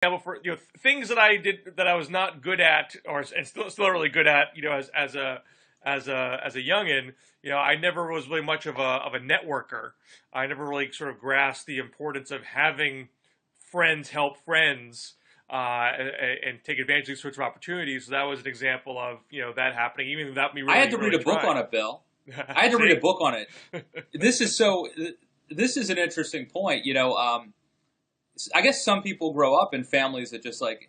For things that I did that I was not good at, or and still not really good at, as a youngin, I never was really much of a networker. I never really sort of grasped the importance of having friends help friends, and take advantage of these sorts of opportunities. So that was an example of that happening, even without me I had really to read really a book on trying. it, Bill. I had to read See, a book on it. This is so. This is an interesting point. I guess some people grow up in families that just like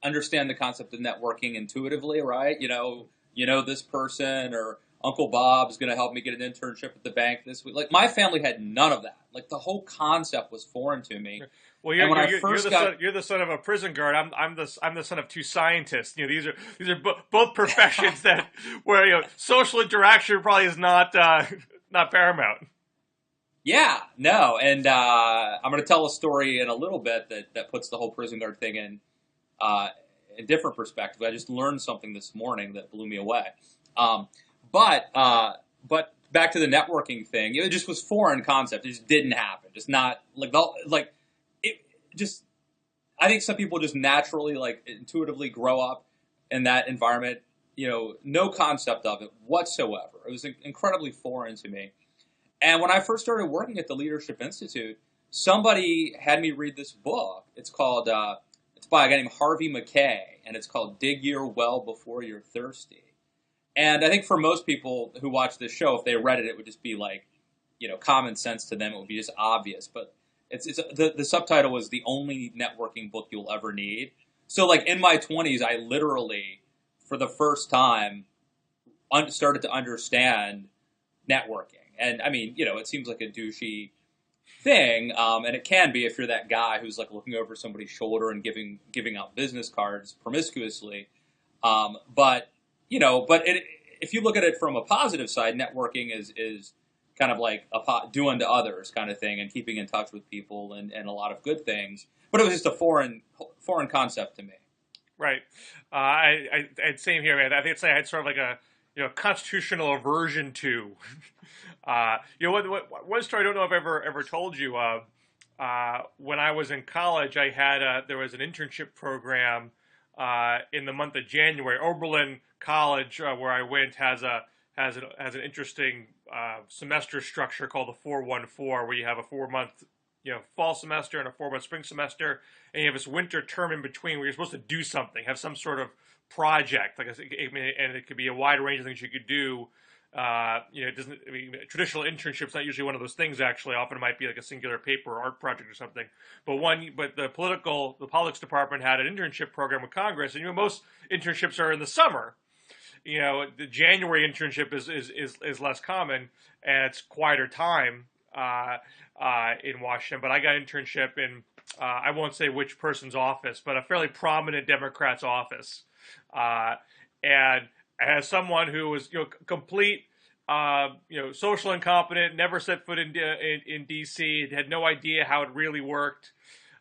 understand the concept of networking intuitively, right? This person or Uncle Bob's going to help me get an internship at the bank this week. Like my family had none of that. Like the whole concept was foreign to me. well, And when I you're first the got, son, you're the son of a prison guard. I'm the son of two scientists. These are both professions that where social interaction probably is not not paramount. yeah, no, and I'm going to tell a story in a little bit that puts the whole prison guard thing uh, in different perspective. I just learned something this morning that blew me away. Um, but back to the networking thing, it just was foreign concept. It just didn't happen. Just not like it. Just I think some people just naturally like intuitively grow up in that environment. No concept of it whatsoever. It was incredibly foreign to me. And when I first started working at the Leadership Institute, somebody had me read this book. It's by a guy named Harvey Mackay, and it's called Dig Your Well Before You're Thirsty. And I think for most people who watch this show, if they read it, it would just be like, common sense to them. It would be just obvious. But the subtitle was The Only Networking Book You'll Ever Need. So like in my 20s, I literally, for the first time, started to understand networking. And I mean, it seems like a douchey thing, and it can be if you're that guy who's like looking over somebody's shoulder and giving out business cards promiscuously. But if you look at it from a positive side, networking is kind of like do unto others kind of thing, and keeping in touch with people and a lot of good things. But it was just a foreign concept to me. Right. Same here, man. I think I had sort of like a constitutional aversion to. One story I don't know if I've ever told you. When I was in college, there was an internship program in the month of January. Oberlin College, where I went, has an interesting semester structure called the 4-1-4, where you have a 4-month fall semester and a 4-month spring semester, and you have this winter term in between where you're supposed to do something, have some sort of project, and it could be a wide range of things you could do. It doesn't. I mean, traditional internship's not usually one of those things. Actually, often it might be like a singular paper or art project or something. But the politics department had an internship program with Congress, and most internships are in the summer. The January internship is less common, and it's quieter time in Washington. But I got an internship in I won't say which person's office, but a fairly prominent Democrat's office, and as someone who was complete social incompetent, never set foot in D.C., had no idea how it really worked,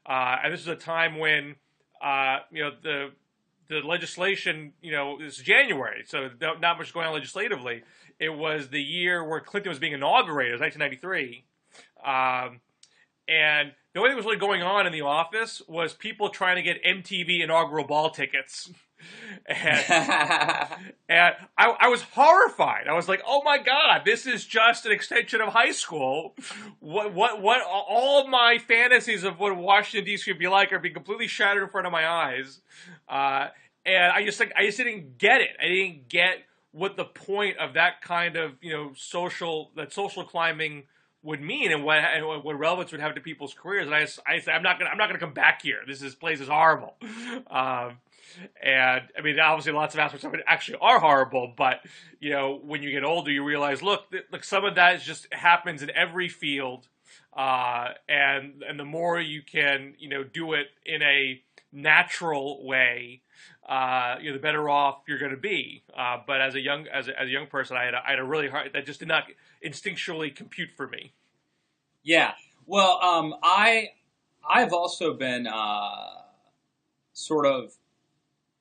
and this is a time when the legislation, it's January, so not much going on legislatively. It was the year where Clinton was being inaugurated. It was 1993. And the only thing that was really going on in the office was people trying to get MTV inaugural ball tickets. And, and I was horrified. I was like, oh my God, this is just an extension of high school. What, all my fantasies of what Washington, D.C. would be like are being completely shattered in front of my eyes. And I just didn't get it. I didn't get what the point of that kind of, social climbing would mean, and what relevance would have to people's careers. And I said, I'm not gonna come back here. This place is horrible. And I mean, obviously, lots of aspects of it actually are horrible. But when you get older, you realize, look, some of that just happens in every field, and the more you can, do it in a natural way, the better off you're going to be. But as a young person, I had a really hard, that just did not instinctually compute for me. Yeah. Well, I've also been sort of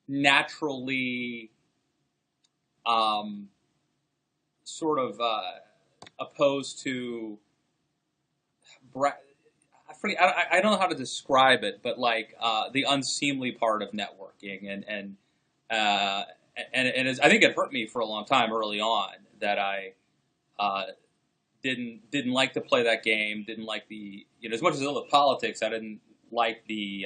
naturally opposed to pretty. I don't know how to describe it, but like the unseemly part of networking, uh, I think it hurt me for a long time early on that I uh, didn't like to play that game. Didn't like as much as I love politics, I didn't like the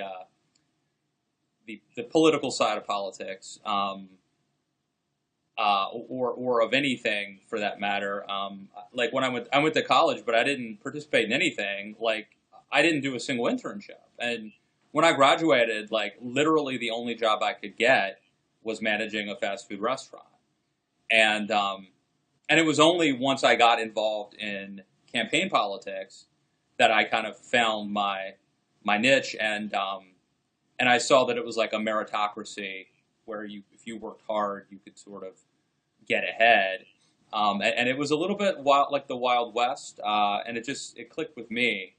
political side of politics, or of anything for that matter. Like when I went to college, but I didn't participate in anything. Like I didn't do a single internship, and when I graduated, like literally the only job I could get was managing a fast food restaurant, and it was only once I got involved in campaign politics that I kind of found my niche, and I saw that it was like a meritocracy where if you worked hard, you could sort of get ahead. And it was a little bit wild, like the Wild West, and it clicked with me.